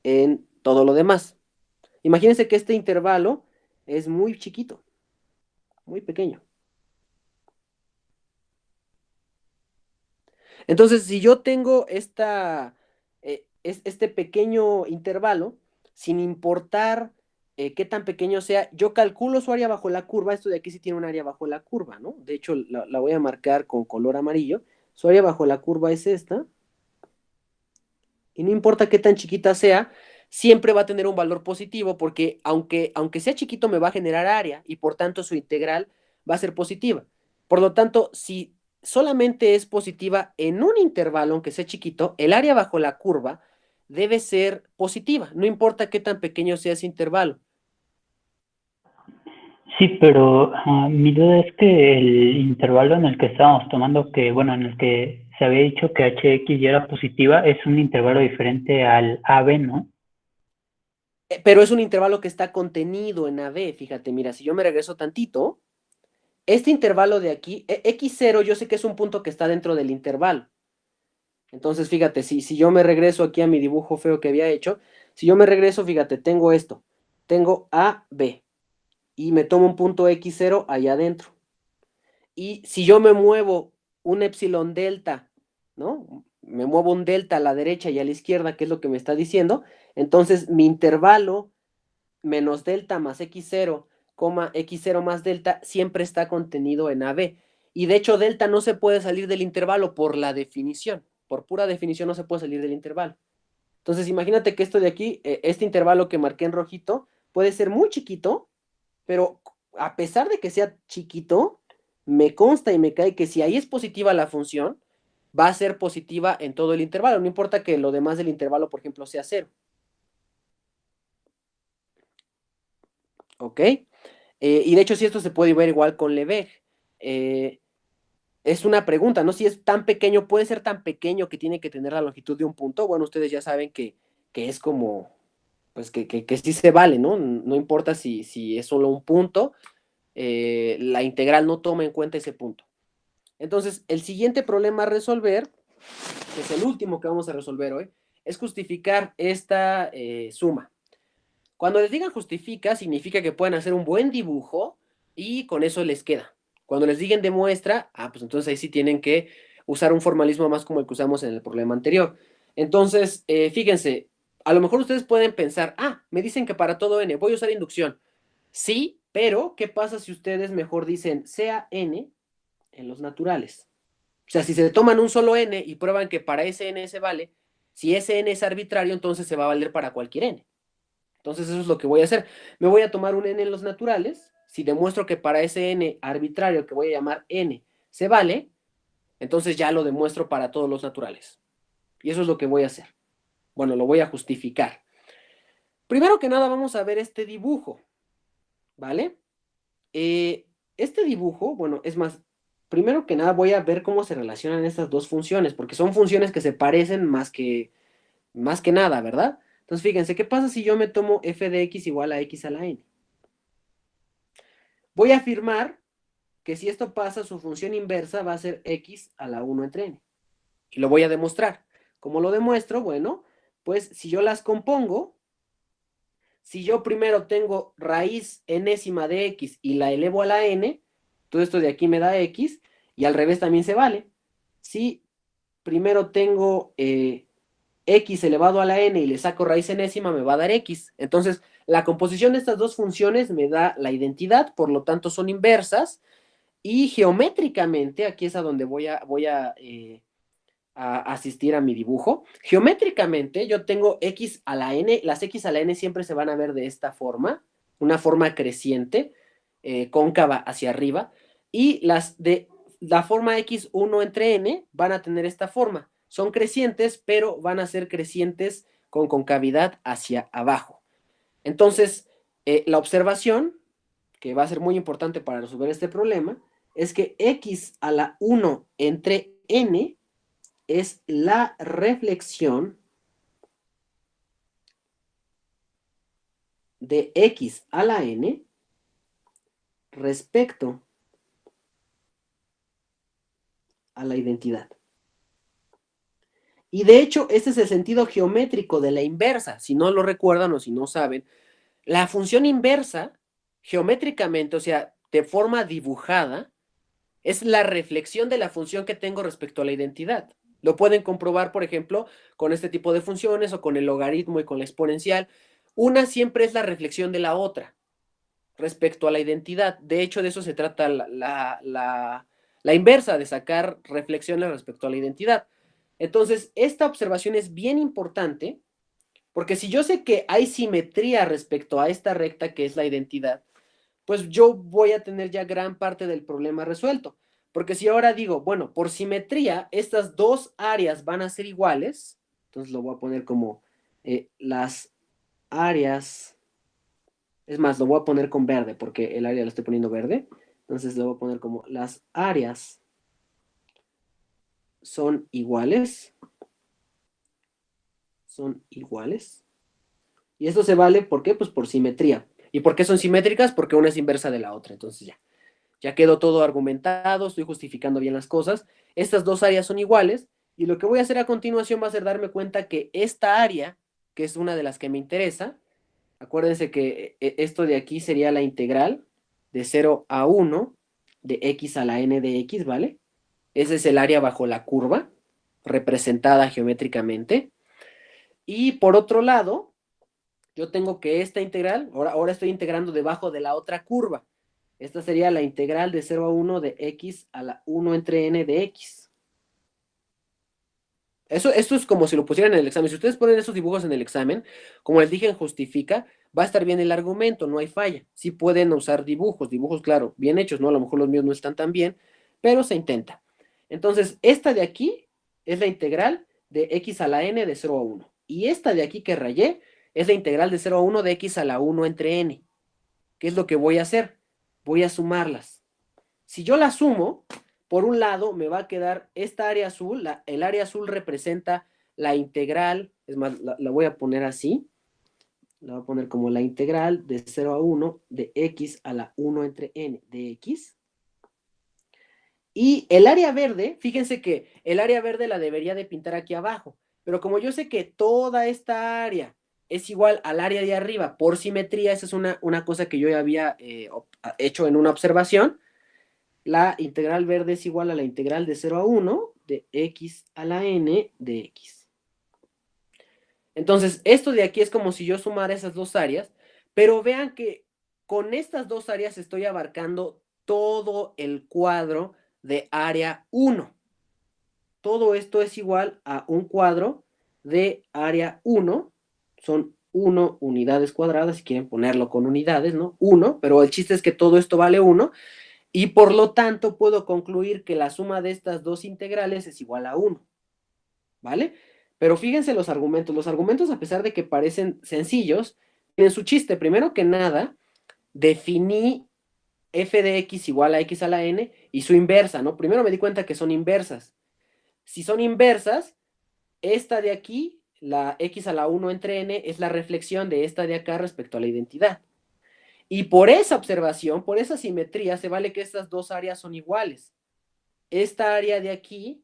en todo lo demás. Imagínense que este intervalo es muy chiquito, muy pequeño. Entonces, si yo tengo este pequeño intervalo, sin importar qué tan pequeño sea, yo calculo su área bajo la curva. Esto de aquí sí tiene un área bajo la curva, ¿no? De hecho, la voy a marcar con color amarillo. Su área bajo la curva es esta. Y no importa qué tan chiquita sea, siempre va a tener un valor positivo porque aunque sea chiquito me va a generar área y por tanto su integral va a ser positiva. Por lo tanto, si solamente es positiva en un intervalo, aunque sea chiquito, el área bajo la curva debe ser positiva, no importa qué tan pequeño sea ese intervalo. Sí, pero mi duda es que el intervalo en el que estábamos tomando, que bueno, en el que se había dicho que HX ya era positiva, es un intervalo diferente al AB, ¿no? Pero es un intervalo que está contenido en AB, fíjate, mira, si yo me regreso tantito, este intervalo de aquí, x0 yo sé que es un punto que está dentro del intervalo. Entonces, fíjate, si yo me regreso aquí a mi dibujo feo que había hecho, si yo me regreso, fíjate, tengo esto. Tengo A, B. Y me tomo un punto x0 allá adentro. Y si yo me muevo un epsilon delta, ¿no? Me muevo un delta a la derecha y a la izquierda, que es lo que me está diciendo, entonces mi intervalo menos delta más x0, x0 más delta, siempre está contenido en AB. Y de hecho, delta no se puede salir del intervalo por la definición. Por pura definición no se puede salir del intervalo. Entonces, imagínate que esto de aquí, este intervalo que marqué en rojito, puede ser muy chiquito, pero a pesar de que sea chiquito, me consta y me cae que si ahí es positiva la función, va a ser positiva en todo el intervalo. No importa que lo demás del intervalo, por ejemplo, sea cero. ¿Ok? Y de hecho, si esto se puede ver igual con Lebesgue. Es una pregunta, ¿no? Si es tan pequeño, puede ser tan pequeño que tiene que tener la longitud de un punto. Bueno, ustedes ya saben que es como, pues que sí se vale, ¿no? No importa si es solo un punto, la integral no toma en cuenta ese punto. Entonces, el siguiente problema a resolver, que es el último que vamos a resolver hoy, es justificar esta suma. Cuando les digan justifica, significa que pueden hacer un buen dibujo y con eso les queda. Cuando les digan demuestra, pues entonces ahí sí tienen que usar un formalismo más como el que usamos en el problema anterior. Entonces, fíjense, a lo mejor ustedes pueden pensar, me dicen que para todo n voy a usar inducción. Sí, pero ¿qué pasa si ustedes mejor dicen sea n en los naturales? O sea, si se toman un solo n y prueban que para ese n se vale, si ese n es arbitrario, entonces se va a valer para cualquier n. Entonces eso es lo que voy a hacer. Me voy a tomar un n en los naturales. Si demuestro que para ese n arbitrario que voy a llamar n se vale, entonces ya lo demuestro para todos los naturales. Y eso es lo que voy a hacer. Bueno, lo voy a justificar. Primero que nada vamos a ver este dibujo, ¿vale? Este dibujo, bueno, es más, primero que nada voy a ver cómo se relacionan estas dos funciones, porque son funciones que se parecen más que nada, ¿verdad? Entonces fíjense, ¿qué pasa si yo me tomo f de x igual a x a la n? Voy a afirmar que si esto pasa, su función inversa va a ser x a la 1 entre n. Y lo voy a demostrar. ¿Cómo lo demuestro? Bueno, pues si yo las compongo, si yo primero tengo raíz enésima de x y la elevo a la n, todo esto de aquí me da x, y al revés también se vale. Si primero tengo x elevado a la n y le saco raíz enésima, me va a dar x. Entonces, la composición de estas dos funciones me da la identidad, por lo tanto son inversas, y geométricamente, aquí es a donde a asistir a mi dibujo. Geométricamente, yo tengo x a la n, las x a la n siempre se van a ver de esta forma, una forma creciente, cóncava hacia arriba, y las de la forma x1 entre n van a tener esta forma. Son crecientes, pero van a ser crecientes con concavidad hacia abajo. Entonces, la observación, que va a ser muy importante para resolver este problema, es que x a la 1 entre n es la reflexión de x a la n respecto a la identidad. Y de hecho, este es el sentido geométrico de la inversa. Si no lo recuerdan o si no saben, la función inversa, geométricamente, o sea, de forma dibujada, es la reflexión de la función que tengo respecto a la identidad. Lo pueden comprobar, por ejemplo, con este tipo de funciones o con el logaritmo y con la exponencial. Una siempre es la reflexión de la otra respecto a la identidad. De hecho, de eso se trata la inversa, de sacar reflexiones respecto a la identidad. Entonces, esta observación es bien importante porque si yo sé que hay simetría respecto a esta recta que es la identidad, pues yo voy a tener ya gran parte del problema resuelto. Porque si ahora digo, bueno, por simetría, estas dos áreas van a ser iguales, entonces lo voy a poner como las áreas, es más, lo voy a poner con verde, porque el área lo estoy poniendo verde, entonces lo voy a poner como las áreas son iguales, y esto se vale, ¿por qué? Pues por simetría. ¿Y por qué son simétricas? Porque una es inversa de la otra, entonces ya. Ya quedó todo argumentado, estoy justificando bien las cosas. Estas dos áreas son iguales y lo que voy a hacer a continuación va a ser darme cuenta que esta área, que es una de las que me interesa, acuérdense que esto de aquí sería la integral de 0 a 1 de x a la n de x, ¿vale? Ese es el área bajo la curva, representada geométricamente. Y por otro lado, yo tengo que esta integral, ahora estoy integrando debajo de la otra curva. Esta sería la integral de 0 a 1 de x a la 1 entre n de x. Esto es como si lo pusieran en el examen. Si ustedes ponen esos dibujos en el examen, como les dije en justifica, va a estar bien el argumento, no hay falla. Sí pueden usar dibujos, claro, bien hechos, ¿no? A lo mejor los míos no están tan bien, pero se intenta. Entonces, esta de aquí es la integral de x a la n de 0 a 1. Y esta de aquí que rayé es la integral de 0 a 1 de x a la 1 entre n. ¿Qué es lo que voy a hacer? Voy a sumarlas. Si yo las sumo, por un lado me va a quedar esta área azul, el área azul representa la integral, es más, la voy a poner así, la voy a poner como la integral de 0 a 1 de x a la 1 entre n de x. Y el área verde, fíjense que el área verde la debería de pintar aquí abajo, pero como yo sé que toda esta área es igual al área de arriba por simetría, esa es una cosa que yo ya había hecho en una observación, la integral verde es igual a la integral de 0 a 1 de x a la n de x. Entonces, esto de aquí es como si yo sumara esas dos áreas, pero vean que con estas dos áreas estoy abarcando todo el cuadro de área 1. Todo esto es igual a un cuadro de área 1. Son 1 unidades cuadradas, si quieren ponerlo con unidades, ¿no? 1, pero el chiste es que todo esto vale 1. Y por lo tanto puedo concluir que la suma de estas dos integrales es igual a 1, ¿vale? Pero fíjense los argumentos. Los argumentos, a pesar de que parecen sencillos, tienen su chiste. Primero que nada, definí f de x igual a x a la n y su inversa, ¿no? Primero me di cuenta que son inversas. Si son inversas, esta de aquí, la x a la 1 entre n, es la reflexión de esta de acá respecto a la identidad. Y por esa observación, por esa simetría, se vale que estas dos áreas son iguales. Esta área de aquí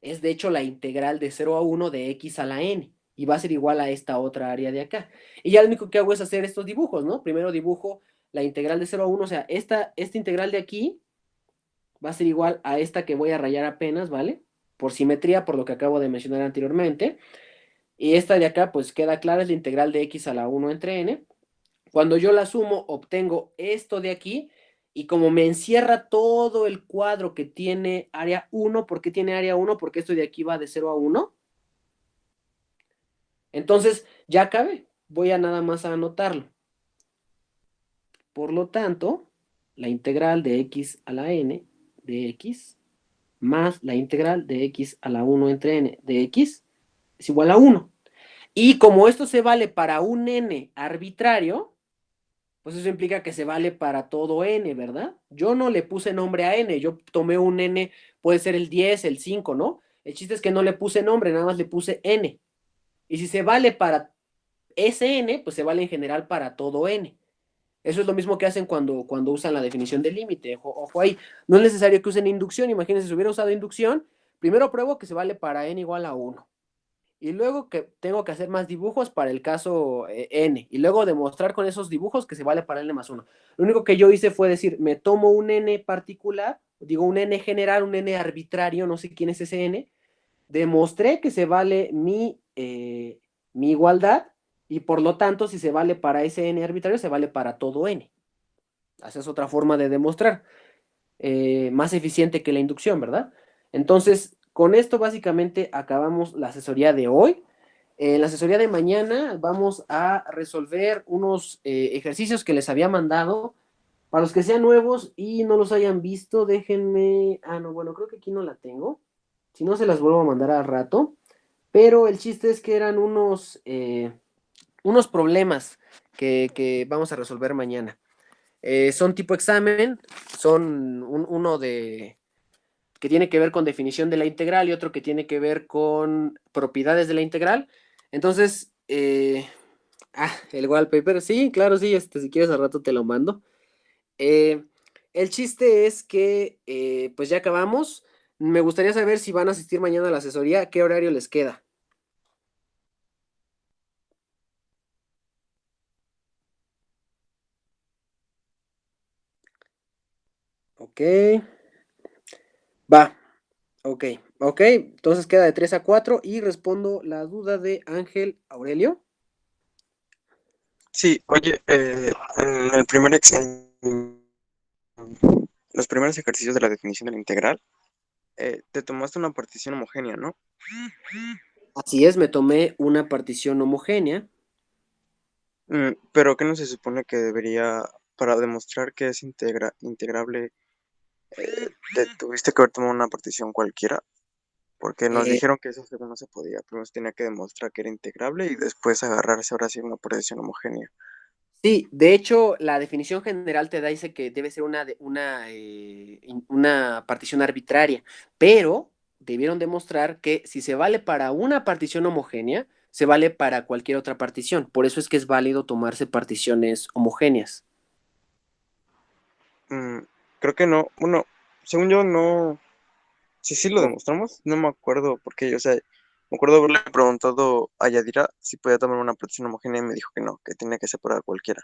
es de hecho la integral de 0 a 1 de x a la n. Y va a ser igual a esta otra área de acá. Y ya lo único que hago es hacer estos dibujos, ¿no? Primero dibujo la integral de 0 a 1, o sea, esta integral de aquí va a ser igual a esta que voy a rayar apenas, ¿vale? Por simetría, por lo que acabo de mencionar anteriormente. Y esta de acá, pues queda clara, es la integral de x a la 1 entre n. Cuando yo la sumo, obtengo esto de aquí, y como me encierra todo el cuadro que tiene área 1, ¿por qué tiene área 1? Porque esto de aquí va de 0 a 1. Entonces, ya acabé. Voy a nada más a anotarlo. Por lo tanto, la integral de x a la n de x más la integral de x a la 1 entre n de x es igual a 1. Y como esto se vale para un n arbitrario, pues eso implica que se vale para todo n, ¿verdad? Yo no le puse nombre a n, yo tomé un n, puede ser el 10, el 5, ¿no? El chiste es que no le puse nombre, nada más le puse n. Y si se vale para ese n, pues se vale en general para todo n. Eso es lo mismo que hacen cuando usan la definición de límite. Ojo ahí, no es necesario que usen inducción. Imagínense, si hubiera usado inducción, primero pruebo que se vale para n igual a 1. Y luego que tengo que hacer más dibujos para el caso n. Y luego demostrar con esos dibujos que se vale para n más 1. Lo único que yo hice fue decir, me tomo un n particular, digo un n general, un n arbitrario, no sé quién es ese n, demostré que se vale mi igualdad, y por lo tanto, si se vale para ese n arbitrario, se vale para todo n. Esa es otra forma de demostrar. Más eficiente que la inducción, ¿verdad? Entonces, con esto básicamente acabamos la asesoría de hoy. En la asesoría de mañana vamos a resolver unos ejercicios que les había mandado. Para los que sean nuevos y no los hayan visto, déjenme... Ah, no, bueno, creo que aquí no la tengo. Si no, se las vuelvo a mandar al rato. Pero el chiste es que eran unos problemas que vamos a resolver mañana. Son tipo examen, son uno que tiene que ver con definición de la integral y otro que tiene que ver con propiedades de la integral. Entonces, el wallpaper, sí, claro, sí, si quieres al rato te lo mando. Eh, el chiste es que pues ya acabamos. Me gustaría saber si van a asistir mañana a la asesoría, qué horario les queda. Ok, va, ok, ok. Entonces queda de 3 a 4 y respondo la duda de Ángel Aurelio. Sí, oye, en el primer examen, los primeros ejercicios de la definición de la integral, te tomaste una partición homogénea, ¿no? Así es, me tomé una partición homogénea. Pero ¿qué no se supone que debería, para demostrar que es integrable, te tuviste que haber tomado una partición cualquiera? Porque nos Eh, dijeron que eso según no se podía. Primero se tenía que demostrar que era integrable y después agarrarse ahora sí una partición homogénea. Sí, de hecho, la definición general te da, dice que debe ser una partición arbitraria, pero debieron demostrar que si se vale para una partición homogénea, se vale para cualquier otra partición. Por eso es que es válido tomarse particiones homogéneas. Mm, Creo que no. Bueno, según yo no. Sí, sí lo Oh, demostramos. No me acuerdo porque, o sea, me acuerdo haberle preguntado a Yadira si podía tomar una partición homogénea y me dijo que no, que tenía que separar cualquiera.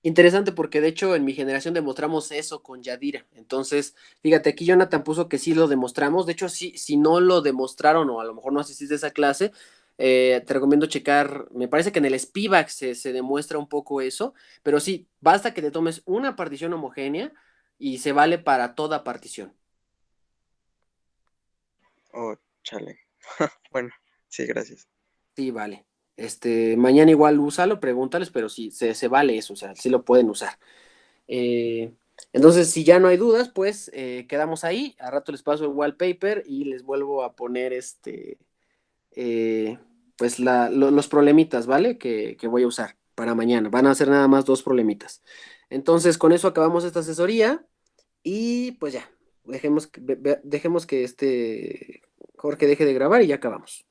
interesante porque de hecho en mi generación demostramos eso con Yadira. Entonces, fíjate, aquí Jonathan puso que sí lo demostramos. De hecho, sí, si no lo demostraron o a lo mejor no asististe a esa clase, te recomiendo checar. Me parece que en el Spivak se demuestra un poco eso, pero sí, basta que te tomes una partición homogénea y se vale para toda partición. Oh, chale. Bueno, sí, gracias. Sí, vale. Mañana igual úsalo, pregúntales, pero sí, se vale eso, o sea, sí lo pueden usar. Eh, entonces, si ya no hay dudas, pues quedamos ahí. A rato les paso el wallpaper y les vuelvo a poner eh, pues los problemitas, ¿vale? Que voy a usar para mañana. Van a ser nada más dos problemitas. Entonces, con eso acabamos esta asesoría y pues ya, dejemos que Jorge deje de grabar y ya acabamos.